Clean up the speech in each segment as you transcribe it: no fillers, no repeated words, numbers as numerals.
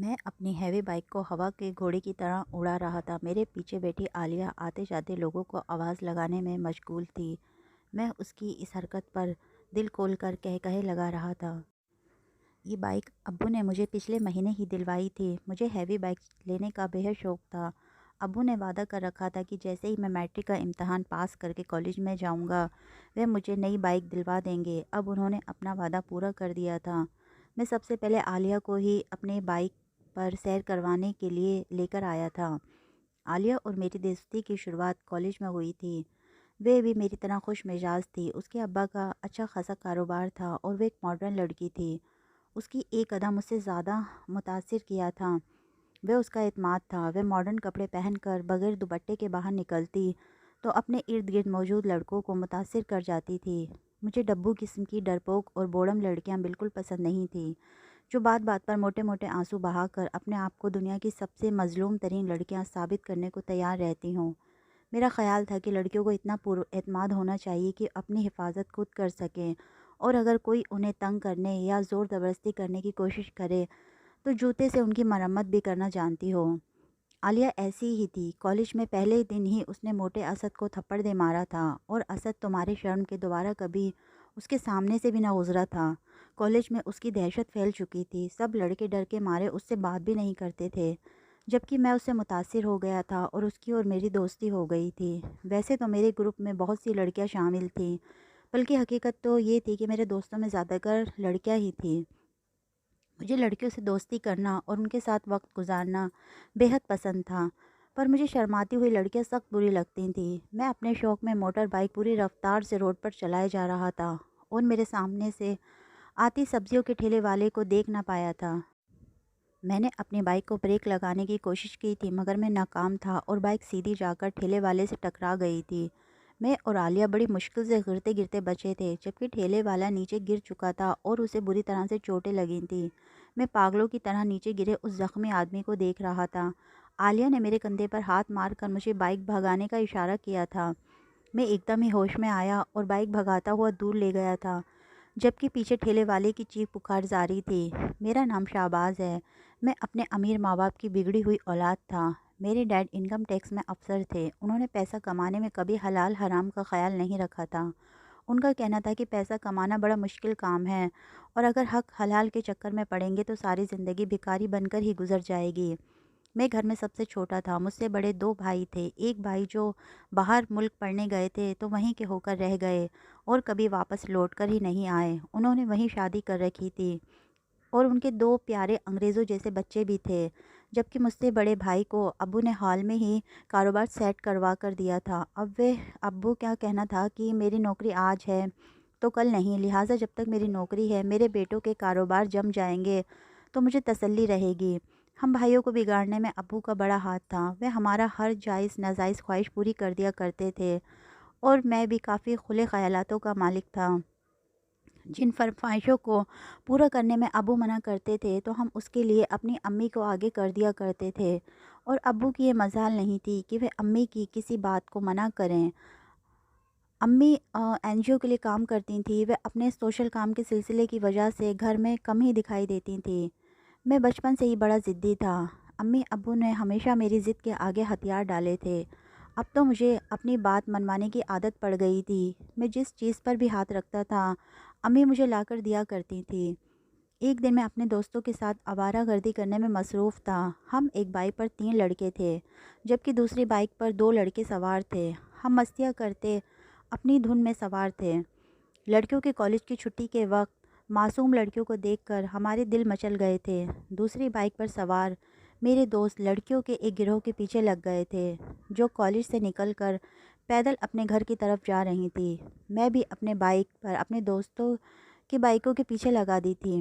میں اپنی heavy bike کو ہوا کے گھوڑے کی طرح اڑا رہا تھا۔ میرے پیچھے بیٹھی عالیہ آتے جاتے لوگوں کو آواز لگانے میں مشغول تھی۔ میں اس کی اس حرکت پر دل کھول کر کہے لگا رہا تھا۔ یہ بائک ابو نے مجھے پچھلے مہینے ہی دلوائی تھی۔ مجھے ہیوی بائک لینے کا بہت شوق تھا۔ ابو نے وعدہ کر رکھا تھا کہ جیسے ہی میں میٹرک کا امتحان پاس کر کے کالج میں جاؤں گا وہ مجھے نئی بائک دلوا دیں گے۔ اب انہوں نے اپنا وعدہ پورا کر دیا تھا۔ میں سب سے پہلے عالیہ کو ہی اپنے بائک پر سیر کروانے کے لیے لے کر آیا تھا۔ عالیہ اور میری دوستی کی شروعات کالج میں ہوئی تھی۔ وہ بھی میری طرح خوش مزاج تھی۔ اس کے ابا کا اچھا خاصا کاروبار تھا اور وہ ایک ماڈرن لڑکی تھی۔ اس کی ایک قدم مجھ سے زیادہ متاثر کیا تھا۔ وہ اس کا اعتماد تھا۔ وہ ماڈرن کپڑے پہن کر بغیر دوپٹے کے باہر نکلتی تو اپنے ارد گرد موجود لڑکوں کو متاثر کر جاتی تھی۔ مجھے ڈبو قسم کی ڈرپوک اور بوڑم لڑکیاں بالکل پسند نہیں تھیں، جو بات بات پر موٹے موٹے آنسو بہا کر اپنے آپ کو دنیا کی سب سے مظلوم ترین لڑکیاں ثابت کرنے کو تیار رہتی ہوں۔ میرا خیال تھا کہ لڑکیوں کو اتنا پر اعتماد ہونا چاہیے کہ اپنی حفاظت خود کر سکیں، اور اگر کوئی انہیں تنگ کرنے یا زور زبردستی کرنے کی کوشش کرے تو جوتے سے ان کی مرمت بھی کرنا جانتی ہو۔ عالیہ ایسی ہی تھی۔ کالج میں پہلے دن ہی اس نے موٹے اسد کو تھپڑ دے مارا تھا، اور اسد تمہارے شرم کے دوبارہ کبھی اس کے سامنے سے بھی نہ گزرا تھا۔ کالج میں اس کی دہشت پھیل چکی تھی۔ سب لڑکے ڈر کے مارے اس سے بات بھی نہیں کرتے تھے، جبکہ میں اس سے متاثر ہو گیا تھا اور اس کی اور میری دوستی ہو گئی تھی۔ ویسے تو میرے گروپ میں بہت سی لڑکیاں شامل تھیں، بلکہ حقیقت تو یہ تھی کہ میرے دوستوں میں زیادہ تر لڑکیاں ہی تھیں۔ مجھے لڑکیوں سے دوستی کرنا اور ان کے ساتھ وقت گزارنا بہت پسند تھا، پر مجھے شرماتی ہوئی لڑکیاں سخت بری لگتی تھیں۔ میں اپنے شوق میں موٹر بائک پوری رفتار سے روڈ پر چلائے جا رہا تھا اور میرے سامنے سے آتی سبزیوں کے ٹھیلے والے کو دیکھ نہ پایا تھا۔ میں نے اپنی بائک کو بریک لگانے کی کوشش کی تھی، مگر میں ناکام تھا اور بائک سیدھی جا کر ٹھیلے والے سے ٹکرا گئی تھی۔ میں اور عالیہ بڑی مشکل سے گرتے گرتے بچے تھے، جبکہ ٹھیلے والا نیچے گر چکا تھا اور اسے بری طرح سے چوٹیں لگی تھیں۔ میں پاگلوں کی طرح نیچے گرے اس زخمی آدمی کو دیکھ رہا تھا۔ عالیہ نے میرے کندھے پر ہاتھ مار کر مجھے بائک بھگانے کا اشارہ کیا تھا۔ میں ایک دم ہی ہوش میں آیا اور بائک بھگاتا ہوا دور لے گیا تھا، جبکہ پیچھے ٹھیلے والے کی چیخ پکار جاری تھی۔ میرا نام شہباز ہے۔ میں اپنے امیر ماں باپ کی بگڑی ہوئی اولاد تھا۔ میرے ڈیڈ انکم ٹیکس میں افسر تھے۔ انہوں نے پیسہ کمانے میں کبھی حلال حرام کا خیال نہیں رکھا تھا۔ ان کا کہنا تھا کہ پیسہ کمانا بڑا مشکل کام ہے، اور اگر حق حلال کے چکر میں پڑیں گے تو ساری زندگی بھکاری بن کر ہی گزر جائے گی۔ میں گھر میں سب سے چھوٹا تھا۔ مجھ سے بڑے دو بھائی تھے۔ ایک بھائی جو باہر ملک پڑھنے گئے تھے تو وہیں کے ہو کر رہ گئے اور کبھی واپس لوٹ کر ہی نہیں آئے۔ انہوں نے وہیں شادی کر رکھی تھی اور ان کے دو پیارے انگریزوں جیسے بچے بھی تھے، جبکہ مجھ سے بڑے بھائی کو ابو نے حال میں ہی کاروبار سیٹ کروا کر دیا تھا۔ ابو کیا کہنا تھا کہ میری نوکری آج ہے تو کل نہیں، لہٰذا جب تک میری نوکری ہے میرے بیٹوں کے کاروبار جم جائیں گے تو مجھے تسلی رہے گی۔ ہم بھائیوں کو بگاڑنے میں ابو کا بڑا ہاتھ تھا۔ وہ ہمارا ہر جائز ناجائز خواہش پوری کر دیا کرتے تھے، اور میں بھی کافی کھلے خیالاتوں کا مالک تھا۔ جن فرمائشوں کو پورا کرنے میں ابو منع کرتے تھے تو ہم اس کے لیے اپنی امی کو آگے کر دیا کرتے تھے، اور ابو کی یہ مجال نہیں تھی کہ وہ امی کی کسی بات کو منع کریں۔ امی این جی او کے لیے کام کرتی تھیں۔ وہ اپنے سوشل کام کے سلسلے کی وجہ سے گھر میں کم ہی دکھائی دیتی تھیں۔ میں بچپن سے ہی بڑا ضدی تھا۔ امی ابو نے ہمیشہ میری ضد کے آگے ہتھیار ڈالے تھے۔ اب تو مجھے اپنی بات منوانے کی عادت پڑ گئی تھی۔ میں جس چیز پر بھی ہاتھ رکھتا تھا امی مجھے لا کر دیا کرتی تھی۔ ایک دن میں اپنے دوستوں کے ساتھ آوارہ گردی کرنے میں مصروف تھا۔ ہم ایک بائک پر 3 لڑکے تھے، جبکہ دوسری بائک پر 2 لڑکے سوار تھے۔ ہم مستیاں کرتے اپنی دھن میں سوار تھے۔ لڑکیوں کے کالج کی چھٹی کے وقت معصوم لڑکیوں کو دیکھ کر ہمارے دل مچل گئے تھے۔ دوسری بائک پر سوار میرے دوست لڑکیوں کے ایک گروہ کے پیچھے لگ گئے تھے، جو کالج سے نکل کر پیدل اپنے گھر کی طرف جا رہی تھی۔ میں بھی اپنے بائک پر اپنے دوستوں کی بائکوں کے پیچھے لگا دی تھی۔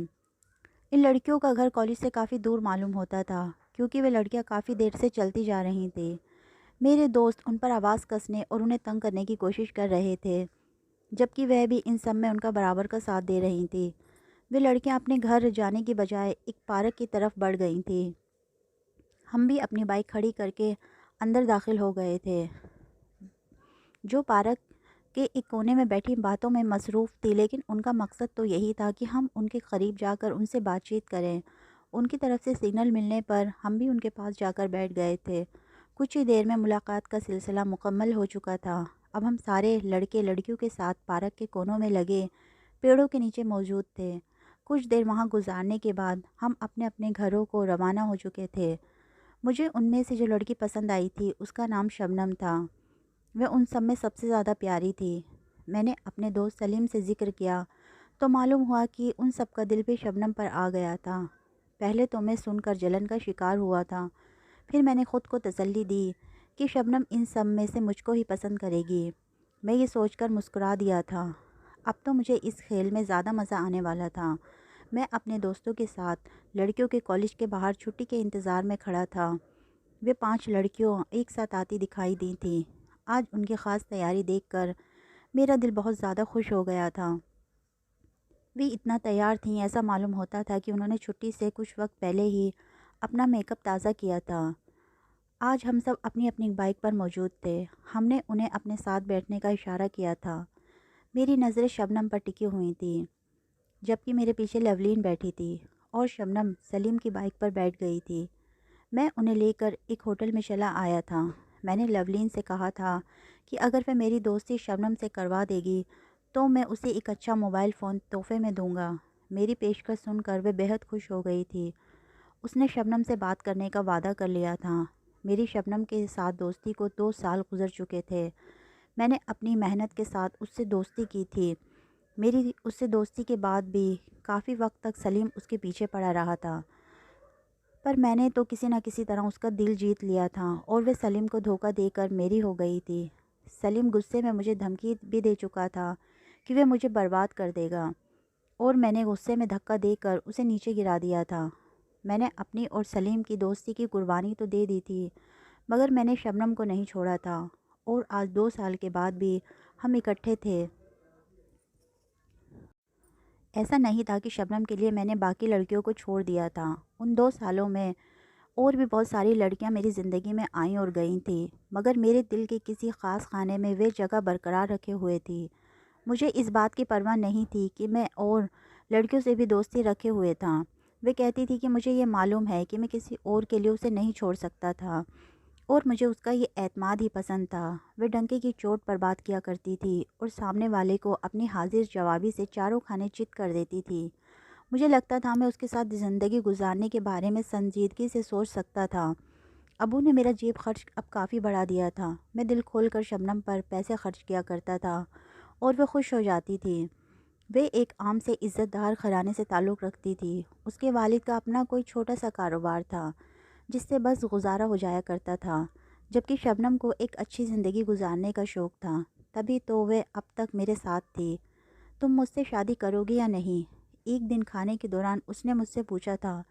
ان لڑکیوں کا گھر کالج سے کافی دور معلوم ہوتا تھا، کیونکہ وہ لڑکیاں کافی دیر سے چلتی جا رہی تھیں۔ میرے دوست ان پر آواز کسنے اور انہیں تنگ کرنے کی کوشش کر رہے تھے، جبکہ وہ بھی ان سب میں ان کا برابر کا ساتھ دے رہی تھی۔ وہ لڑکیاں اپنے گھر جانے کی بجائے ایک پارک کی طرف بڑھ گئی تھیں۔ ہم بھی اپنی بائک کھڑی کر کے اندر داخل ہو گئے تھے، جو پارک کے ایک کونے میں بیٹھی باتوں میں مصروف تھی، لیکن ان کا مقصد تو یہی تھا کہ ہم ان کے قریب جا کر ان سے بات چیت کریں، ان کی طرف سے سگنل ملنے پر ہم بھی ان کے پاس جا کر بیٹھ گئے تھے۔ کچھ ہی دیر میں ملاقات کا سلسلہ مکمل ہو چکا تھا۔ اب ہم سارے لڑکے لڑکیوں کے ساتھ پارک کے کونوں میں لگے پیڑوں کے نیچے موجود تھے۔ کچھ دیر وہاں گزارنے کے بعد ہم اپنے اپنے گھروں کو روانہ ہو چکے تھے۔ مجھے ان میں سے جو لڑکی پسند آئی تھی اس کا نام شبنم تھا۔ وہ ان سب میں سب سے زیادہ پیاری تھی۔ میں نے اپنے دوست سلیم سے ذکر کیا تو معلوم ہوا کہ ان سب کا دل بھی شبنم پر آ گیا تھا۔ پہلے تو میں سن کر جلن کا شکار ہوا تھا، پھر میں نے خود کو تسلی دی کہ شبنم ان سب میں سے مجھ کو ہی پسند کرے گی۔ میں یہ سوچ کر مسکرا دیا تھا۔ اب تو مجھے اس کھیل میں زیادہ مزہ آنے والا تھا۔ میں اپنے دوستوں کے ساتھ لڑکیوں کے کالج کے باہر چھٹی کے انتظار میں کھڑا تھا۔ وہ 5 لڑکیوں ایک ساتھ آتی دکھائی دی تھیں۔ آج ان کی خاص تیاری دیکھ کر میرا دل بہت زیادہ خوش ہو گیا تھا۔ وہ اتنا تیار تھیں، ایسا معلوم ہوتا تھا کہ انہوں نے چھٹی سے کچھ وقت پہلے ہی اپنا میک اپ تازہ کیا تھا۔ آج ہم سب اپنی اپنی بائک پر موجود تھے۔ ہم نے انہیں اپنے ساتھ بیٹھنے کا اشارہ کیا تھا۔ میری نظریں شبنم پر ٹکی ہوئی تھیں، جبکہ میرے پیچھے لولین بیٹھی تھی اور شبنم سلیم کی بائک پر بیٹھ گئی تھی۔ میں انہیں لے کر ایک ہوٹل میں چلا آیا تھا۔ میں نے لولین سے کہا تھا کہ اگر وہ میری دوستی شبنم سے کروا دے گی تو میں اسے ایک اچھا موبائل فون تحفے میں دوں گا۔ میری پیشکش سن کر وہ بہت خوش ہو گئی تھی۔ اس نے شبنم سے بات کرنے کا وعدہ کر لیا تھا۔ میری شبنم کے ساتھ دوستی کو 2 سال گزر چکے تھے۔ میں نے اپنی محنت کے ساتھ اس سے دوستی کی تھی۔ میری اس سے دوستی کے بعد بھی کافی وقت تک سلیم اس کے پیچھے پڑا رہا تھا، پر میں نے تو کسی نہ کسی طرح اس کا دل جیت لیا تھا اور وہ سلیم کو دھوکہ دے کر میری ہو گئی تھی۔ سلیم غصے میں مجھے دھمکی بھی دے چکا تھا کہ وہ مجھے برباد کر دے گا، اور میں نے غصے میں دھکا دے کر اسے نیچے گرا دیا تھا۔ میں نے اپنی اور سلیم کی دوستی کی قربانی تو دے دی تھی، مگر میں نے شبنم کو نہیں چھوڑا تھا، اور آج 2 سال کے بعد بھی ہم اکٹھے تھے۔ ایسا نہیں تھا کہ شبنم کے لیے میں نے باقی لڑکیوں کو چھوڑ دیا تھا۔ ان 2 سالوں میں اور بھی بہت ساری لڑکیاں میری زندگی میں آئیں اور گئیں تھیں، مگر میرے دل کے کسی خاص خانے میں وہ جگہ برقرار رکھے ہوئے تھی۔ مجھے اس بات کی پرواہ نہیں تھی کہ میں اور لڑکیوں سے بھی دوستی رکھے ہوئے تھا۔ وہ کہتی تھی کہ مجھے یہ معلوم ہے کہ میں کسی اور کے لیے اسے نہیں چھوڑ سکتا تھا، اور مجھے اس کا یہ اعتماد ہی پسند تھا۔ وہ ڈنکے کی چوٹ پر بات کیا کرتی تھی اور سامنے والے کو اپنی حاضر جوابی سے چاروں کھانے چت کر دیتی تھی۔ مجھے لگتا تھا میں اس کے ساتھ زندگی گزارنے کے بارے میں سنجیدگی سے سوچ سکتا تھا۔ ابو نے میرا جیب خرچ اب کافی بڑھا دیا تھا۔ میں دل کھول کر شبنم پر پیسے خرچ کیا کرتا تھا اور وہ خوش ہو جاتی تھی۔ وہ ایک عام سے عزت دار گھرانے سے تعلق رکھتی تھی۔ اس کے والد کا اپنا کوئی چھوٹا سا کاروبار تھا جس سے بس گزارا ہو جایا کرتا تھا، جبکہ شبنم کو ایک اچھی زندگی گزارنے کا شوق تھا۔ تبھی تو وہ اب تک میرے ساتھ تھی۔ تم مجھ سے شادی کرو گی یا نہیں؟ ایک دن کھانے کے دوران اس نے مجھ سے پوچھا تھا،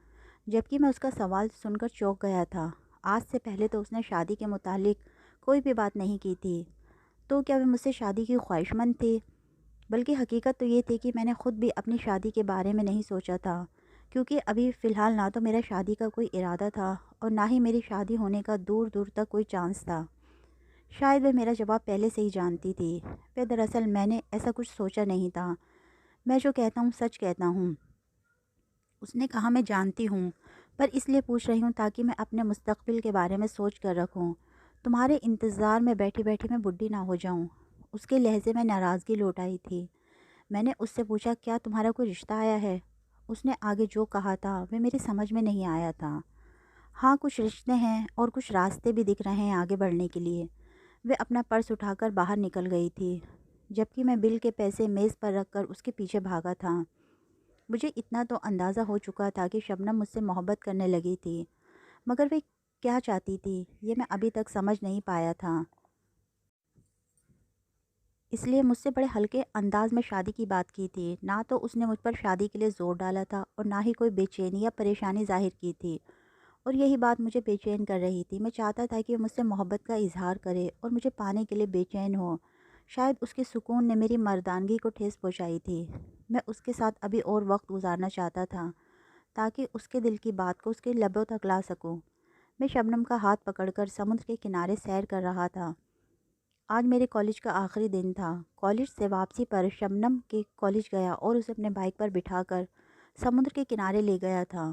جبکہ میں اس کا سوال سن کر چونک گیا تھا۔ آج سے پہلے تو اس نے شادی کے متعلق کوئی بھی بات نہیں کی تھی، تو کیا وہ مجھ سے شادی کی خواہش مند تھی؟ بلکہ حقیقت تو یہ تھی کہ میں نے خود بھی اپنی شادی کے بارے میں نہیں سوچا تھا، کیونکہ ابھی فی الحال نہ تو میرا شادی کا کوئی ارادہ تھا اور نہ ہی میری شادی ہونے کا دور دور تک کوئی چانس تھا۔ شاید وہ میرا جواب پہلے سے ہی جانتی تھی۔ وہ دراصل میں نے ایسا کچھ سوچا نہیں تھا۔ میں جو کہتا ہوں سچ کہتا ہوں۔ اس نے کہا، میں جانتی ہوں، پر اس لیے پوچھ رہی ہوں تاکہ میں اپنے مستقبل کے بارے میں سوچ کر رکھوں۔ تمہارے انتظار میں بیٹھی بیٹھی میں بڈھی نہ ہو جاؤں۔ اس کے لہجے میں ناراضگی لوٹ آئی تھی۔ میں نے اس سے پوچھا، کیا تمہارا کوئی رشتہ آیا ہے؟ اس نے آگے جو کہا تھا وہ میری سمجھ میں نہیں آیا تھا۔ ہاں، کچھ رشتے ہیں اور کچھ راستے بھی دکھ رہے ہیں آگے بڑھنے کے لیے۔ وہ اپنا پرس اٹھا کر باہر نکل گئی تھی، جبکہ میں بل کے پیسے میز پر رکھ کر اس کے پیچھے بھاگا تھا۔ مجھے اتنا تو اندازہ ہو چکا تھا کہ شبنم مجھ سے محبت کرنے لگی تھی، مگر وہ کیا چاہتی تھی یہ میں ابھی تک سمجھ نہیں پایا تھا۔ اس لیے مجھ سے بڑے ہلکے انداز میں شادی کی بات کی تھی۔ نہ تو اس نے مجھ پر شادی کے لیے زور ڈالا تھا اور نہ ہی کوئی بے چینی یا پریشانی ظاہر کی تھی، اور یہی بات مجھے بے چین کر رہی تھی۔ میں چاہتا تھا کہ وہ مجھ سے محبت کا اظہار کرے اور مجھے پانے کے لیے بے چین ہو۔ شاید اس کے سکون نے میری مردانگی کو ٹھیس پہنچائی تھی۔ میں اس کے ساتھ ابھی اور وقت گزارنا چاہتا تھا تاکہ اس کے دل کی بات کو اس کے لبوں تک لا سکوں۔ میں شبنم کا ہاتھ پکڑ کر سمندر کے کنارے سیر کر رہا تھا۔ آج میرے کالج کا آخری دن تھا۔ کالج سے واپسی پر شبنم کے کالج گیا اور اسے اپنے بائک پر بٹھا کر سمندر کے کنارے لے گیا تھا۔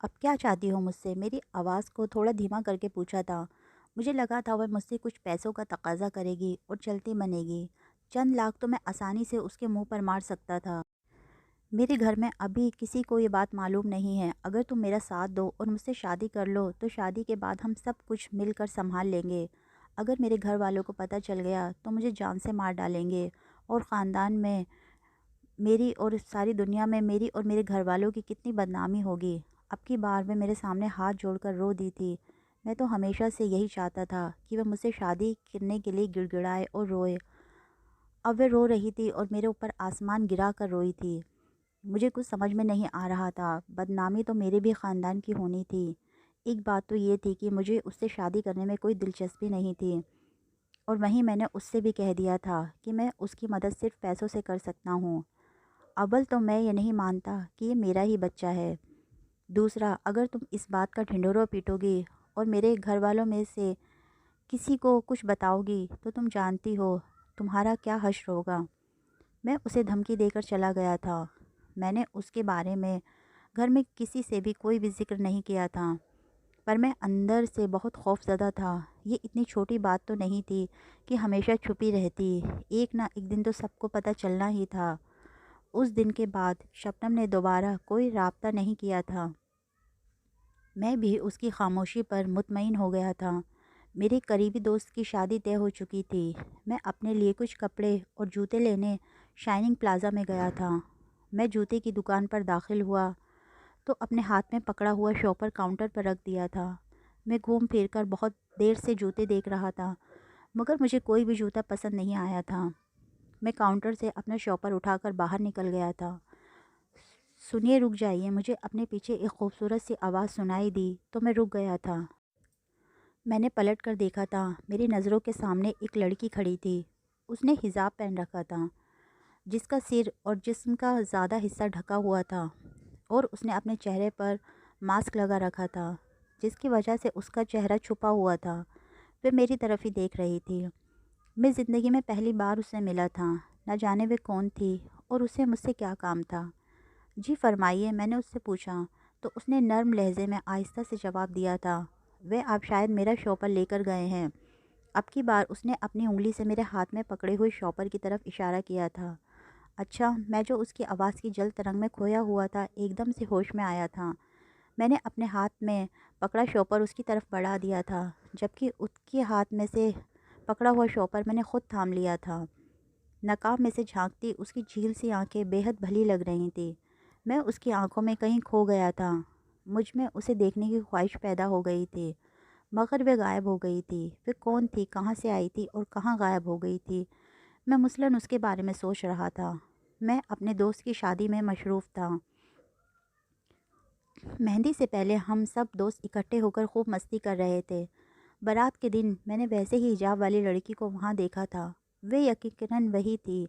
اب کیا چاہتی ہو مجھ سے؟ میری آواز کو تھوڑا دھیما کر کے پوچھا تھا۔ مجھے لگا تھا وہ مجھ سے کچھ پیسوں کا تقاضا کرے گی اور چلتی بنے گی۔ چند لاکھ تو میں آسانی سے اس کے منہ پر مار سکتا تھا۔ میرے گھر میں ابھی کسی کو یہ بات معلوم نہیں ہے۔ اگر تم میرا ساتھ دو اور مجھ سے شادی کر لو تو شادی کے بعد ہم سب کچھ مل کر سنبھال لیں گے۔ اگر میرے گھر والوں کو پتہ چل گیا تو مجھے جان سے مار ڈالیں گے، اور خاندان میں میری اور ساری دنیا میں میری اور میرے گھر والوں کی کتنی بدنامی ہوگی۔ اب کی بار وہ میرے سامنے ہاتھ جوڑ کر رو دی تھی۔ میں تو ہمیشہ سے یہی چاہتا تھا کہ وہ مجھ سے شادی کرنے کے لیے گڑ گڑائے اور روئے۔ اب وہ رو رہی تھی اور میرے اوپر آسمان گرا کر روئی تھی۔ مجھے کچھ سمجھ میں نہیں آ رہا تھا۔ بدنامی تو میرے بھی خاندان کی ہونی تھی۔ ایک بات تو یہ تھی کہ مجھے اس سے شادی کرنے میں کوئی دلچسپی نہیں تھی، اور وہیں میں نے اس سے بھی کہہ دیا تھا کہ میں اس کی مدد صرف پیسوں سے کر سکتا ہوں۔ اول تو میں یہ نہیں مانتا کہ یہ میرا ہی بچہ ہے۔ دوسرا، اگر تم اس بات کا ڈھنڈورا پیٹو گی اور میرے گھر والوں میں سے کسی کو کچھ بتاؤ گی تو تم جانتی ہو تمہارا کیا حشر ہوگا۔ میں اسے دھمکی دے کر چلا گیا تھا۔ میں نے اس کے بارے میں گھر میں کسی سے بھی کوئی بھی ذکر نہیں کیا تھا، پر میں اندر سے بہت خوف زدہ تھا۔ یہ اتنی چھوٹی بات تو نہیں تھی کہ ہمیشہ چھپی رہتی، ایک نہ ایک دن تو سب کو پتہ چلنا ہی تھا۔ اس دن کے بعد شبنم نے دوبارہ کوئی رابطہ نہیں کیا تھا۔ میں بھی اس کی خاموشی پر مطمئن ہو گیا تھا۔ میری قریبی دوست کی شادی طے ہو چکی تھی۔ میں اپنے لیے کچھ کپڑے اور جوتے لینے شائننگ پلازا میں گیا تھا۔ میں جوتے کی دکان پر داخل ہوا تو اپنے ہاتھ میں پکڑا ہوا شاپر کاؤنٹر پر رکھ دیا تھا۔ میں گھوم پھر کر بہت دیر سے جوتے دیکھ رہا تھا، مگر مجھے کوئی بھی جوتا پسند نہیں آیا تھا۔ میں کاؤنٹر سے اپنا شاپر اٹھا کر باہر نکل گیا تھا۔ سنیے، رک جائیے، مجھے اپنے پیچھے ایک خوبصورت سی آواز سنائی دی تو میں رک گیا تھا۔ میں نے پلٹ کر دیکھا تھا۔ میری نظروں کے سامنے ایک لڑکی کھڑی تھی۔ اس نے حجاب پہن رکھا تھا جس کا سر اور جسم کا زیادہ حصہ ڈھکا ہوا تھا، اور اس نے اپنے چہرے پر ماسک لگا رکھا تھا جس کی وجہ سے اس کا چہرہ چھپا ہوا تھا۔ وہ میری طرف ہی دیکھ رہی تھی۔ میں زندگی میں پہلی بار اس سے ملا تھا۔ نہ جانے وہ کون تھی اور اسے مجھ سے کیا کام تھا۔ جی فرمائیے، میں نے اس سے پوچھا تو اس نے نرم لہجے میں آہستہ سے جواب دیا تھا، وہ آپ شاید میرا شاپر لے کر گئے ہیں۔ اب کی بار اس نے اپنی انگلی سے میرے ہاتھ میں پکڑے ہوئے شاپر کی طرف اشارہ کیا تھا۔ اچھا، میں جو اس کی آواز کی جل ترنگ میں کھویا ہوا تھا ایک دم سے ہوش میں آیا تھا۔ میں نے اپنے ہاتھ میں پکڑا شاپر اس کی طرف بڑھا دیا تھا، جبکہ اس کے ہاتھ میں سے پکڑا ہوا شاپر میں نے خود تھام لیا تھا۔ نقاب میں سے جھانکتی اس کی جھیل سی آنکھیں بے حد بھلی لگ رہی تھیں۔ میں اس کی آنکھوں میں کہیں کھو گیا تھا۔ مجھ میں اسے دیکھنے کی خواہش پیدا ہو گئی تھی، مگر وہ غائب ہو گئی تھی۔ وہ کون تھی، کہاں سے آئی تھی اور کہاں غائب ہو گئی تھی؟ میں مثلاً اس کے بارے میں سوچ رہا تھا۔ میں اپنے دوست کی شادی میں مصروف تھا۔ مہندی سے پہلے ہم سب دوست اکٹھے ہو کر خوب مستی کر رہے تھے۔ بارات کے دن میں نے ویسے ہی حجاب والی لڑکی کو وہاں دیکھا تھا۔ وہ یقیناً وہی تھی۔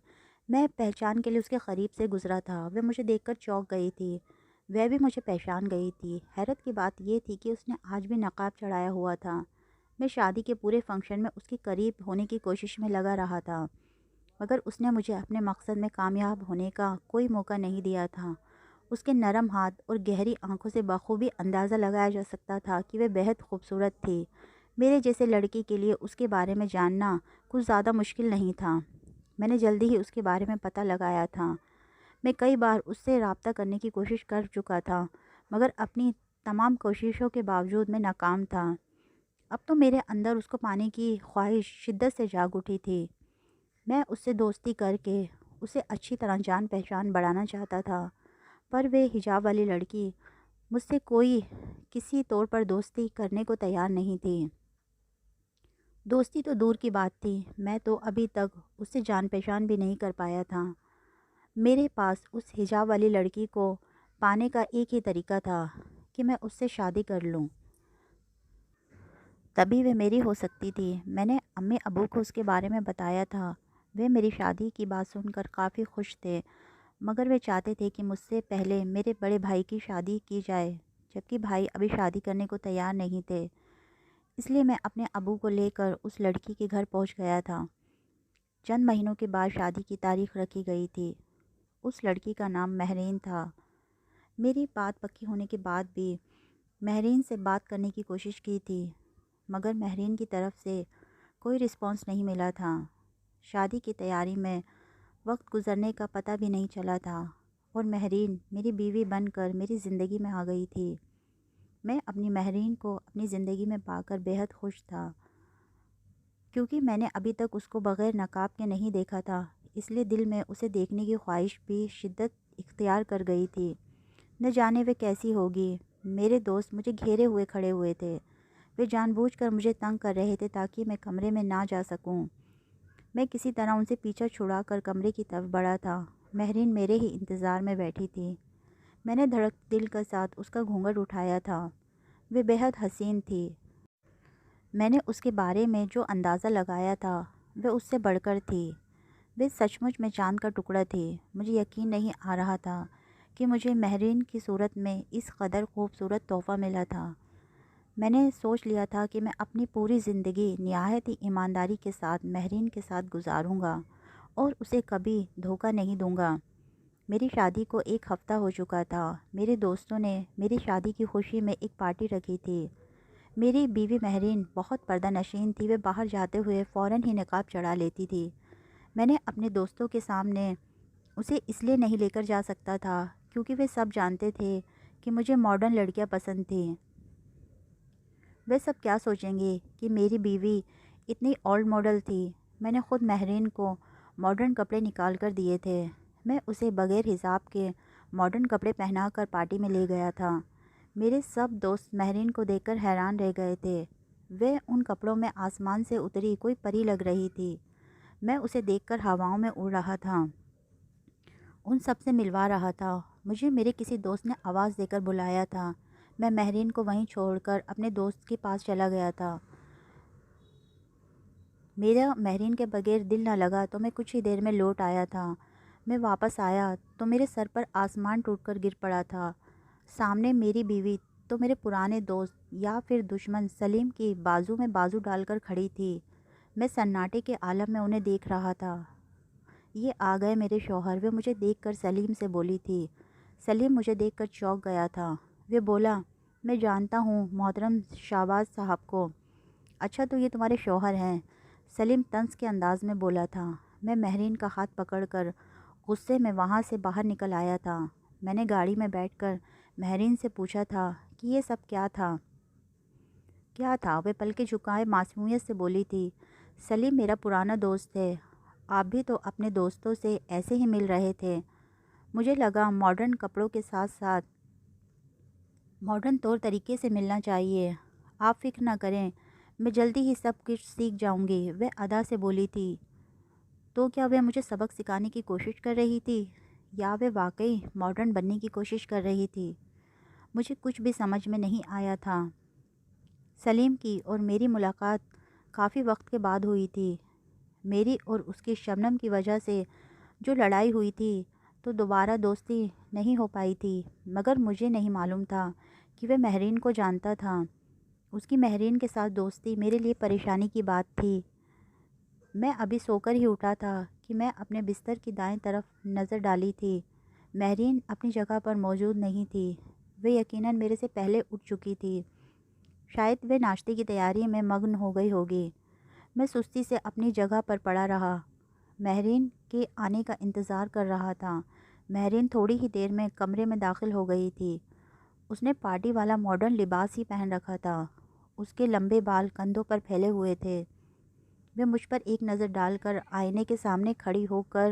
میں پہچان کے لیے اس کے قریب سے گزرا تھا۔ وہ مجھے دیکھ کر چونک گئی تھی۔ وہ بھی مجھے پہچان گئی تھی۔ حیرت کی بات یہ تھی کہ اس نے آج بھی نقاب چڑھایا ہوا تھا۔ میں شادی کے پورے فنکشن میں اس کے قریب ہونے کی کوشش میں لگا رہا تھا، مگر اس نے مجھے اپنے مقصد میں کامیاب ہونے کا کوئی موقع نہیں دیا تھا۔ اس کے نرم ہاتھ اور گہری آنکھوں سے بخوبی اندازہ لگایا جا سکتا تھا کہ وہ بہت خوبصورت تھی۔ میرے جیسے لڑکی کے لیے اس کے بارے میں جاننا کچھ زیادہ مشکل نہیں تھا۔ میں نے جلدی ہی اس کے بارے میں پتہ لگایا تھا۔ میں کئی بار اس سے رابطہ کرنے کی کوشش کر چکا تھا، مگر اپنی تمام کوششوں کے باوجود میں ناکام تھا۔ اب تو میرے اندر اس کو پانے کی خواہش شدت سے جاگ اٹھی تھی۔ میں اس سے دوستی کر کے اسے اچھی طرح جان پہچان بڑھانا چاہتا تھا، پر وہ حجاب والی لڑکی مجھ سے کسی طور پر دوستی کرنے کو تیار نہیں تھی۔ دوستی تو دور کی بات تھی، میں تو ابھی تک اس سے جان پہچان بھی نہیں کر پایا تھا۔ میرے پاس اس حجاب والی لڑکی کو پانے کا ایک ہی طریقہ تھا کہ میں اس سے شادی کر لوں، تبھی وہ میری ہو سکتی تھی۔ میں نے امی ابو کو اس کے بارے میں بتایا تھا۔ وہ میری شادی کی بات سن کر کافی خوش تھے، مگر وہ چاہتے تھے کہ مجھ سے پہلے میرے بڑے بھائی کی شادی کی جائے، جبکہ بھائی ابھی شادی کرنے کو تیار نہیں تھے۔ اس لیے میں اپنے ابو کو لے کر اس لڑکی کے گھر پہنچ گیا تھا۔ چند مہینوں کے بعد شادی کی تاریخ رکھی گئی تھی۔ اس لڑکی کا نام مہرین تھا۔ میری بات پکی ہونے کے بعد بھی مہرین سے بات کرنے کی کوشش کی تھی مگر مہرین کی طرف سے کوئی رسپانس نہیں ملا تھا۔ شادی کی تیاری میں وقت گزرنے کا پتہ بھی نہیں چلا تھا اور مہرین میری بیوی بن کر میری زندگی میں آ گئی تھی۔ میں اپنی مہرین کو اپنی زندگی میں پا کر بے حد خوش تھا، کیونکہ میں نے ابھی تک اس کو بغیر نقاب کے نہیں دیکھا تھا، اس لیے دل میں اسے دیکھنے کی خواہش بھی شدت اختیار کر گئی تھی۔ نہ جانے وہ کیسی ہوگی۔ میرے دوست مجھے گھیرے ہوئے کھڑے ہوئے تھے، وہ جان بوجھ کر مجھے تنگ کر رہے تھے تاکہ میں کمرے میں نہ جا سکوں۔ میں کسی طرح ان سے پیچھا چھڑا کر کمرے کی طرف بڑھا تھا۔ مہرین میرے ہی انتظار میں بیٹھی تھی۔ میں نے دھڑک دل کے ساتھ اس کا گھونگھٹ اٹھایا تھا۔ وہ بے حد حسین تھی۔ میں نے اس کے بارے میں جو اندازہ لگایا تھا وہ اس سے بڑھ کر تھی۔ وہ سچ مچ میں چاند کا ٹکڑا تھی۔ مجھے یقین نہیں آ رہا تھا کہ مجھے مہرین کی صورت میں اس قدر خوبصورت تحفہ ملا تھا۔ میں نے سوچ لیا تھا کہ میں اپنی پوری زندگی نہایت ہی ایمانداری کے ساتھ مہرین کے ساتھ گزاروں گا اور اسے کبھی دھوکہ نہیں دوں گا۔ میری شادی کو 1 ہفتہ ہو چکا تھا۔ میرے دوستوں نے میری شادی کی خوشی میں ایک پارٹی رکھی تھی۔ میری بیوی مہرین بہت پردہ نشین تھی۔ وہ باہر جاتے ہوئے فوراً ہی نقاب چڑھا لیتی تھی۔ میں نے اپنے دوستوں کے سامنے اسے اس لیے نہیں لے کر جا سکتا تھا کیونکہ وہ سب جانتے تھے کہ مجھے ماڈرن لڑکیاں پسند تھیں۔ وہ سب کیا سوچیں گے کہ میری بیوی اتنی اولڈ ماڈل تھی۔ میں نے خود مہرین کو ماڈرن کپڑے نکال کر دیے تھے۔ میں اسے بغیر حجاب کے ماڈرن کپڑے پہنا کر پارٹی میں لے گیا تھا۔ میرے سب دوست مہرین کو دیکھ کر حیران رہ گئے تھے۔ وہ ان کپڑوں میں آسمان سے اتری کوئی پری لگ رہی تھی۔ میں اسے دیکھ کر ہواؤں میں اڑ رہا تھا، ان سب سے ملوا رہا تھا۔ مجھے میرے کسی دوست نے آواز دے کر بلایا تھا۔ میں مہرین کو وہیں چھوڑ کر اپنے دوست کے پاس چلا گیا تھا۔ میرا مہرین کے بغیر دل نہ لگا تو میں کچھ ہی دیر میں لوٹ آیا تھا۔ میں واپس آیا تو میرے سر پر آسمان ٹوٹ کر گر پڑا تھا۔ سامنے میری بیوی تو میرے پرانے دوست یا پھر دشمن سلیم کی بازو میں بازو ڈال کر کھڑی تھی۔ میں سناٹے کے عالم میں انہیں دیکھ رہا تھا۔ یہ آ گئے میرے شوہر، وہ مجھے دیکھ کر سلیم سے بولی تھی۔ سلیم مجھے دیکھ کر چونک گیا تھا۔ وہ بولا، میں جانتا ہوں محترم شہباز صاحب کو۔ اچھا تو یہ تمہارے شوہر ہیں؟ سلیم طنز کے انداز میں بولا تھا۔ میں مہرین کا ہاتھ پکڑ کر غصے میں وہاں سے باہر نکل آیا تھا۔ میں نے گاڑی میں بیٹھ کر مہرین سے پوچھا تھا کہ یہ سب کیا تھا؟ وہ پلکیں جھکائے معصومیت سے بولی تھی، سلیم میرا پرانا دوست ہے، آپ بھی تو اپنے دوستوں سے ایسے ہی مل رہے تھے۔ مجھے لگا ماڈرن کپڑوں کے ساتھ ساتھ ماڈرن طور طریقے سے ملنا چاہیے۔ آپ فکر نہ کریں، میں جلدی ہی سب کچھ سیکھ جاؤں گی، وہ ادا سے بولی تھی۔ تو کیا وہ مجھے سبق سکھانے کی کوشش کر رہی تھی یا وہ واقعی ماڈرن بننے کی کوشش کر رہی تھی؟ مجھے کچھ بھی سمجھ میں نہیں آیا تھا۔ سلیم کی اور میری ملاقات کافی وقت کے بعد ہوئی تھی۔ میری اور اس کی شبنم کی وجہ سے جو لڑائی ہوئی تھی تو دوبارہ دوستی نہیں ہو پائی تھی، مگر مجھے نہیں معلوم تھا کہ وہ مہرین کو جانتا تھا۔ اس کی مہرین کے ساتھ دوستی میرے لیے پریشانی کی بات تھی۔ میں ابھی سو کر ہی اٹھا تھا کہ میں اپنے بستر کی دائیں طرف نظر ڈالی تھی۔ مہرین اپنی جگہ پر موجود نہیں تھی۔ وہ یقیناً میرے سے پہلے اٹھ چکی تھی۔ شاید وہ ناشتے کی تیاری میں مگن ہو گئی ہوگی۔ میں سستی سے اپنی جگہ پر پڑا رہا، مہرین کے آنے کا انتظار کر رہا تھا۔ مہرین تھوڑی ہی دیر میں کمرے میں داخل ہو گئی تھی۔ اس نے پارٹی والا ماڈرن لباس ہی پہن رکھا تھا۔ اس کے لمبے بال کندھوں پر پھیلے ہوئے تھے۔ وہ مجھ پر ایک نظر ڈال کر آئینے کے سامنے کھڑی ہو کر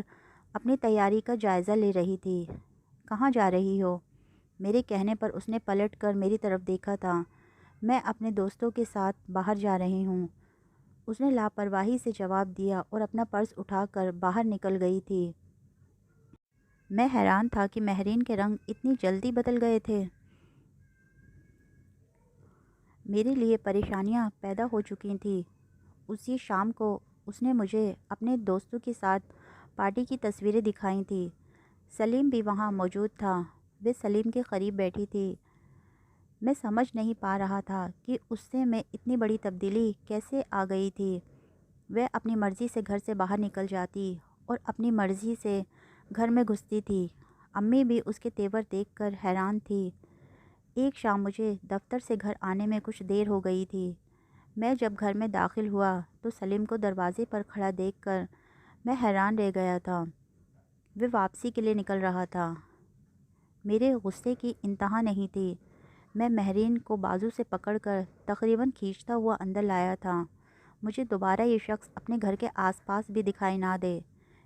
اپنی تیاری کا جائزہ لے رہی تھی۔ کہاں جا رہی ہو؟ میرے کہنے پر اس نے پلٹ کر میری طرف دیکھا تھا۔ میں اپنے دوستوں کے ساتھ باہر جا رہی ہوں، اس نے لاپرواہی سے جواب دیا اور اپنا پرس اٹھا کر باہر نکل گئی تھی۔ میں حیران تھا کہ مہرین کے رنگ اتنی جلدی بدل گئے تھے۔ میرے لیے پریشانیاں پیدا ہو چکی تھیں۔ اسی شام کو اس نے مجھے اپنے دوستوں کے ساتھ پارٹی کی تصویریں دکھائی تھیں۔ سلیم بھی وہاں موجود تھا۔ وہ سلیم کے قریب بیٹھی تھی۔ میں سمجھ نہیں پا رہا تھا کہ اس سے میں اتنی بڑی تبدیلی کیسے آ گئی تھی۔ وہ اپنی مرضی سے گھر سے باہر نکل جاتی اور اپنی مرضی سے گھر میں گھستی تھی۔ امی بھی اس کے تیور دیکھ کر حیران تھی۔ ایک شام مجھے دفتر سے گھر آنے میں کچھ دیر ہو گئی تھی۔ میں جب گھر میں داخل ہوا تو سلیم کو دروازے پر کھڑا دیکھ کر میں حیران رہ گیا تھا۔ وہ واپسی کے لیے نکل رہا تھا۔ میرے غصے کی انتہا نہیں تھی۔ میں مہرین کو بازو سے پکڑ کر تقریباً کھینچتا ہوا اندر لایا تھا۔ مجھے دوبارہ یہ شخص اپنے گھر کے آس پاس بھی دکھائی نہ دے۔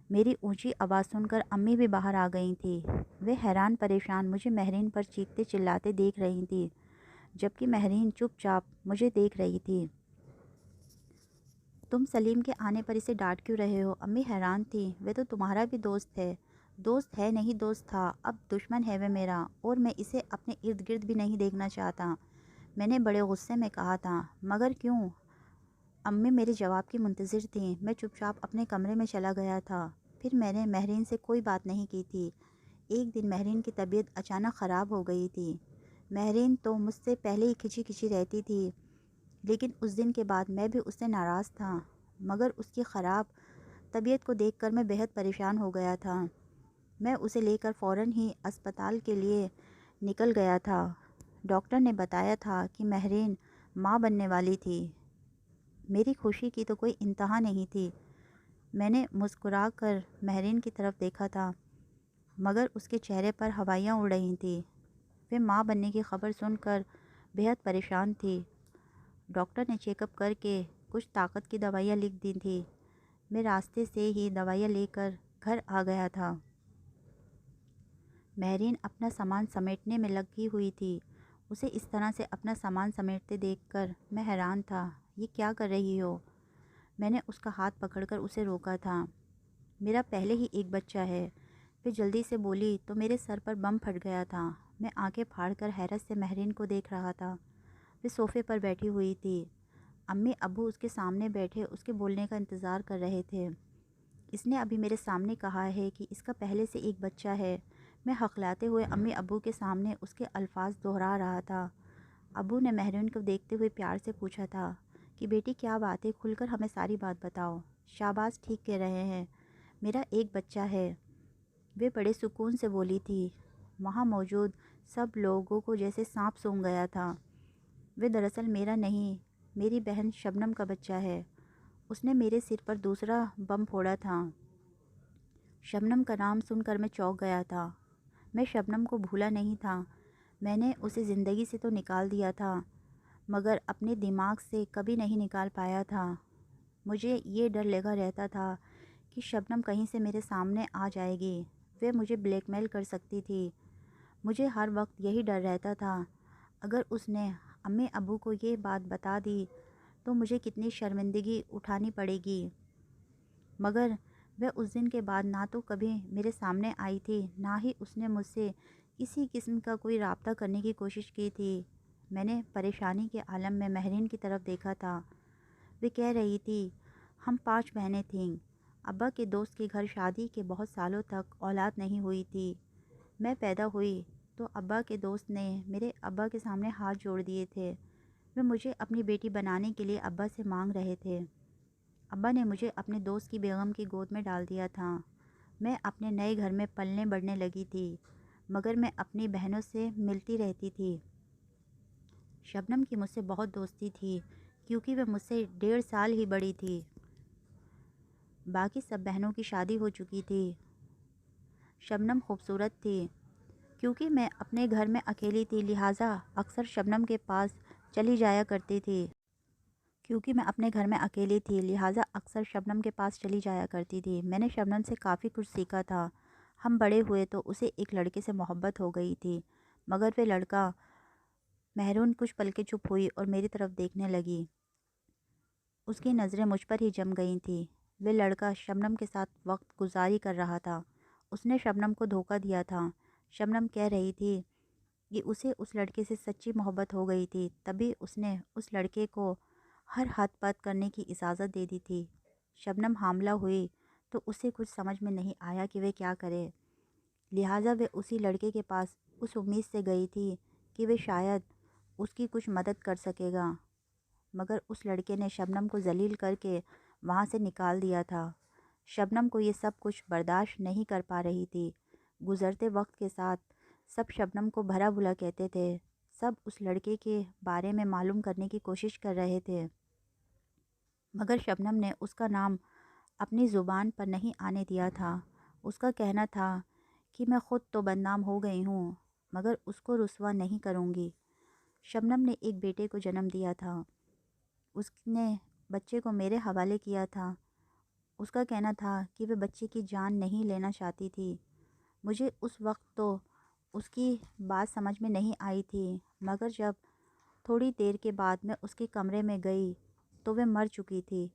میری اونچی آواز سن کر امی بھی باہر آ گئی تھیں۔ وہ حیران پریشان مجھے مہرین پر چیختے چلاتے دیکھ رہی تھیں، جبکہ مہرین چپ چاپ مجھے دیکھ رہی تھی۔ تم سلیم کے آنے پر اسے ڈانٹ کیوں رہے ہو؟ امی حیران تھی۔ وہ تو تمہارا بھی دوست ہے۔ دوست ہے نہیں، دوست تھا، اب دشمن ہے وہ میرا، اور میں اسے اپنے ارد گرد بھی نہیں دیکھنا چاہتا، میں نے بڑے غصے میں کہا تھا۔ مگر کیوں؟ امی میرے جواب کی منتظر تھیں۔ میں چپ چاپ اپنے کمرے میں چلا گیا تھا۔ پھر میں نے مہرین سے کوئی بات نہیں کی تھی۔ ایک دن مہرین کی طبیعت اچانک خراب ہو گئی تھی۔ مہرین تو مجھ سے پہلے ہی کھچی کھچی رہتی تھی، لیکن اس دن کے بعد میں بھی اس سے ناراض تھا۔ مگر اس کی خراب طبیعت کو دیکھ کر میں بہت پریشان ہو گیا تھا۔ میں اسے لے کر فوراً ہی اسپتال کے لیے نکل گیا تھا۔ ڈاکٹر نے بتایا تھا کہ مہرین ماں بننے والی تھی۔ میری خوشی کی تو کوئی انتہا نہیں تھی۔ میں نے مسکرا کر مہرین کی طرف دیکھا تھا، مگر اس کے چہرے پر ہوائیاں اڑ رہی تھیں۔ وہ ماں بننے کی خبر سن کر بہت پریشان تھی۔ ڈاکٹر نے چیک اپ کر کے کچھ طاقت کی دوائیاں لکھ دی تھیں۔ میں راستے سے ہی دوائیاں لے کر گھر آ گیا تھا۔ مہرین اپنا سامان سمیٹنے میں لگی ہوئی تھی۔ اسے اس طرح سے اپنا سامان سمیٹتے دیکھ کر میں حیران تھا۔ یہ کیا کر رہی ہو؟ میں نے اس کا ہاتھ پکڑ کر اسے روکا تھا۔ میرا پہلے ہی ایک بچہ ہے، وہ جلدی سے بولی تو میرے سر پر بم پھٹ گیا تھا۔ میں آنکھیں پھاڑ کر حیرت سے مہرین کو دیکھ رہا تھا۔ وہ صوفے پر بیٹھی ہوئی تھی۔ امی ابو اس کے سامنے بیٹھے اس کے بولنے کا انتظار کر رہے تھے۔ اس نے ابھی میرے سامنے کہا ہے کہ اس کا پہلے سے ایک بچہ ہے۔ میں ہقلاتے ہوئے امی ابو کے سامنے اس کے الفاظ دہرا رہا تھا۔ ابو نے مہرین کو دیکھتے ہوئے پیار سے پوچھا تھا کہ بیٹی کیا بات ہے، کھل کر ہمیں ساری بات بتاؤ۔ شاباش، ٹھیک کہہ رہے ہیں، میرا ایک بچہ ہے، وہ بڑے سکون سے بولی تھی۔ وہاں موجود سب لوگوں کو جیسے سانپ سونگھ گیا تھا۔ وہ دراصل میرا نہیں، میری بہن شبنم کا بچہ ہے۔ اس نے میرے سر پر دوسرا بم پھوڑا تھا۔ شبنم کا نام سن کر میں چونک گیا تھا۔ میں شبنم کو بھولا نہیں تھا۔ میں نے اسے زندگی سے تو نکال دیا تھا، مگر اپنے دماغ سے کبھی نہیں نکال پایا تھا۔ مجھے یہ ڈر لگا رہتا تھا کہ شبنم کہیں سے میرے سامنے آ جائے گی، وہ مجھے بلیک میل کر سکتی تھی۔ مجھے ہر وقت یہی ڈر رہتا تھا، اگر اس نے امی ابو کو یہ بات بتا دی تو مجھے کتنی شرمندگی اٹھانی پڑے گی۔ مگر وہ اس دن کے بعد نہ تو کبھی میرے سامنے آئی تھی، نہ ہی اس نے مجھ سے کسی قسم کا کوئی رابطہ کرنے کی کوشش کی تھی۔ میں نے پریشانی کے عالم میں مہرین کی طرف دیکھا تھا۔ وہ کہہ رہی تھی، ہم 5 بہنیں تھیں۔ ابا کے دوست کے گھر شادی کے بہت سالوں تک اولاد نہیں ہوئی تھی۔ میں پیدا ہوئی تو ابا کے دوست نے میرے ابا کے سامنے ہاتھ جوڑ دیے تھے۔ وہ مجھے اپنی بیٹی بنانے کے لیے ابا سے مانگ رہے تھے۔ ابا نے مجھے اپنے دوست کی بیگم کی گود میں ڈال دیا تھا۔ میں اپنے نئے گھر میں پلنے بڑھنے لگی تھی، مگر میں اپنی بہنوں سے ملتی رہتی تھی۔ شبنم کی مجھ سے بہت دوستی تھی، کیونکہ وہ مجھ سے 1.5 سال ہی بڑی تھی۔ باقی سب بہنوں کی شادی ہو چکی تھی۔ شبنم خوبصورت تھی۔ کیونکہ میں اپنے گھر میں اکیلی تھی، لہٰذا اکثر شبنم کے پاس چلی جایا کرتی تھی۔ میں نے شبنم سے کافی کچھ سیکھا تھا۔ ہم بڑے ہوئے تو اسے ایک لڑکے سے محبت ہو گئی تھی، مگر وہ لڑکا مہرین کچھ پل کے چپ ہوئی اور میری طرف دیکھنے لگی۔ اس کی نظریں مجھ پر ہی جم گئی تھیں۔ وہ لڑکا شبنم کے ساتھ وقت گزاری کر رہا تھا۔ اس نے شبنم کو دھوکہ دیا تھا۔ شبنم کہہ رہی تھی کہ اسے اس لڑکے سے سچی محبت ہو گئی تھی، تبھی اس نے اس لڑکے کو ہر حد پت کرنے کی اجازت دے دی تھی۔ شبنم حاملہ ہوئی تو اسے کچھ سمجھ میں نہیں آیا کہ وہ کیا کرے، لہٰذا وہ اسی لڑکے کے پاس اس امید سے گئی تھی کہ وہ شاید اس کی کچھ مدد کر سکے گا، مگر اس لڑکے نے شبنم کو ذلیل کر کے وہاں سے نکال دیا تھا۔ شبنم کو یہ سب کچھ برداشت نہیں کر پا رہی تھی۔ گزرتے وقت کے ساتھ سب شبنم کو بھلا بھلا کہتے تھے، سب اس لڑکے کے بارے میں معلوم کرنے کی کوشش کر رہے تھے، مگر شبنم نے اس کا نام اپنی زبان پر نہیں آنے دیا تھا۔ اس کا کہنا تھا کہ میں خود تو بدنام ہو گئی ہوں مگر اس کو رسوا نہیں کروں گی۔ شبنم نے ایک بیٹے کو جنم دیا تھا، اس نے بچے کو میرے حوالے کیا تھا۔ اس کا کہنا تھا کہ وہ بچے کی جان نہیں لینا چاہتی تھی۔ مجھے اس وقت تو اس کی بات سمجھ میں نہیں آئی تھی، مگر جب تھوڑی دیر کے بعد میں اس کے کمرے میں گئی تو وہ مر چکی تھی۔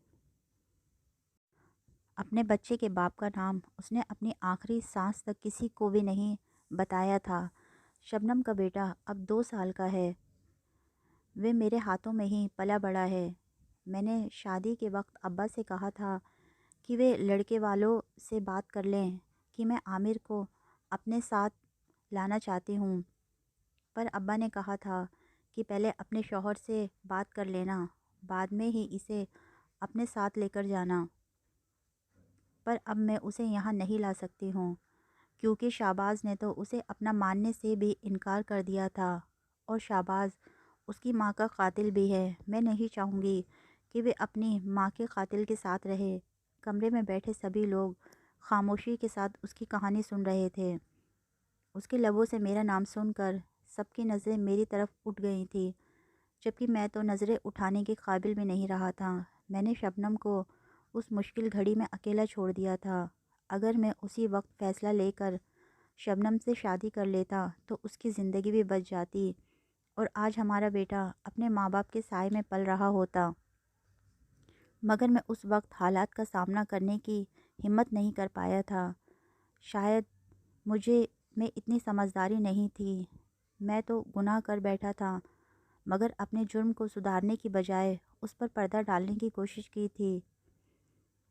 اپنے بچے کے باپ کا نام اس نے اپنی آخری سانس تک کسی کو بھی نہیں بتایا تھا۔ شبنم کا بیٹا اب 2 سال کا ہے، وہ میرے ہاتھوں میں ہی پلا بڑا ہے۔ میں نے شادی کے وقت ابا سے کہا تھا کہ وہ لڑکے والوں سے بات کر لیں کہ میں عامر کو اپنے ساتھ لانا چاہتی ہوں، پر ابا نے کہا تھا کہ پہلے اپنے شوہر سے بات کر لینا، بعد میں ہی اسے اپنے ساتھ لے کر جانا۔ پر اب میں اسے یہاں نہیں لا سکتی ہوں کیونکہ شہباز نے تو اسے اپنا ماننے سے بھی انکار کر دیا تھا، اور شہباز اس کی ماں کا قاتل بھی ہے۔ میں نہیں چاہوں گی کہ وہ اپنی ماں کے قاتل کے ساتھ رہے۔ کمرے میں بیٹھے سبھی لوگ خاموشی کے ساتھ اس کی کہانی سن رہے تھے۔ اس کے لبوں سے میرا نام سن کر سب کی نظریں میری طرف اٹھ گئی تھیں، جبکہ میں تو نظریں اٹھانے کے قابل بھی نہیں رہا تھا۔ میں نے شبنم کو اس مشکل گھڑی میں اکیلا چھوڑ دیا تھا۔ اگر میں اسی وقت فیصلہ لے کر شبنم سے شادی کر لیتا تو اس کی زندگی بھی بچ جاتی اور آج ہمارا بیٹا اپنے ماں باپ کے سائے میں پل رہا ہوتا، مگر میں اس وقت حالات کا سامنا کرنے کی ہمت نہیں کر پایا تھا۔ شاید میں اتنی سمجھداری نہیں تھی، میں تو گناہ کر بیٹھا تھا، مگر اپنے جرم کو سدھارنے کی بجائے اس پر پردہ ڈالنے کی کوشش کی تھی۔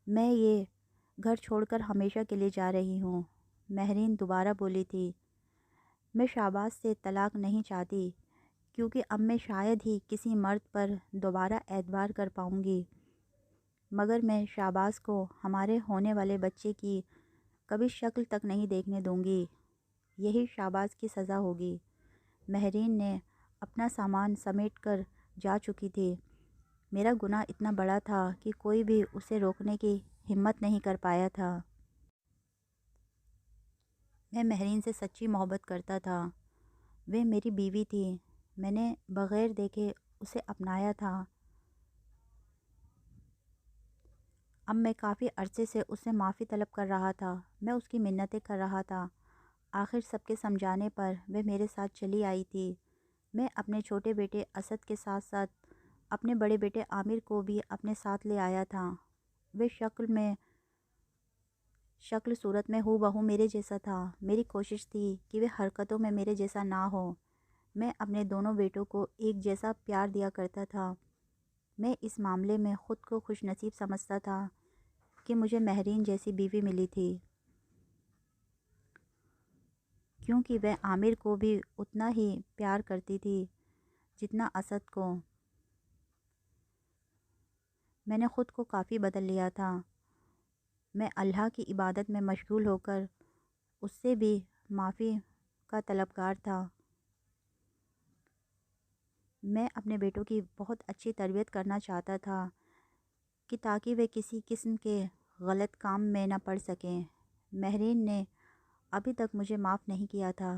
میں یہ گھر چھوڑ کر ہمیشہ کے لیے جا رہی ہوں، مہرین دوبارہ بولی تھی۔ میں شہباز سے طلاق نہیں چاہتی کیونکہ اب میں شاید ہی کسی مرد پر دوبارہ اعتبار کر پاؤں گی، مگر میں شہباز کو ہمارے ہونے والے بچے کی کبھی شکل تک نہیں دیکھنے دوں گی۔ یہی شہباز کی سزا ہوگی۔ مہرین نے اپنا سامان سمیٹ کر جا چکی تھی۔ میرا گناہ اتنا بڑا تھا کہ کوئی بھی اسے روکنے کی ہمت نہیں کر پایا تھا۔ میں مہرین سے سچی محبت کرتا تھا، وہ میری بیوی تھی، میں نے بغیر دیکھے اسے اپنایا تھا۔ اب میں کافی عرصے سے اس سے معافی طلب کر رہا تھا، میں اس کی منتیں کر رہا تھا۔ آخر سب کے سمجھانے پر وہ میرے ساتھ چلی آئی تھی۔ میں اپنے چھوٹے بیٹے اسد کے ساتھ ساتھ اپنے بڑے بیٹے عامر کو بھی اپنے ساتھ لے آیا تھا۔ وہ شکل صورت میں ہو بہو میرے جیسا تھا۔ میری کوشش تھی کہ وہ حرکتوں میں میرے جیسا نہ ہو۔ میں اپنے دونوں بیٹوں کو ایک جیسا پیار دیا کرتا تھا۔ میں اس معاملے میں خود کو خوش نصیب سمجھتا تھا کہ مجھے مہرین جیسی بیوی ملی تھی، کیونکہ وہ عامر کو بھی اتنا ہی پیار کرتی تھی جتنا اسد کو۔ میں نے خود کو کافی بدل لیا تھا۔ میں اللہ کی عبادت میں مشغول ہو کر اس سے بھی معافی کا طلبگار تھا۔ میں اپنے بیٹوں کی بہت اچھی تربیت کرنا چاہتا تھا کہ تاکہ وہ کسی قسم کے غلط کام میں نہ پڑ سکیں۔ مہرین نے ابھی تک مجھے معاف نہیں کیا تھا،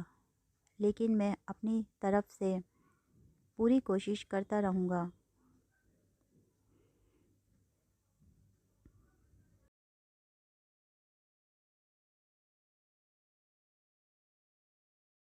لیکن میں اپنی طرف سے پوری کوشش کرتا رہوں گا۔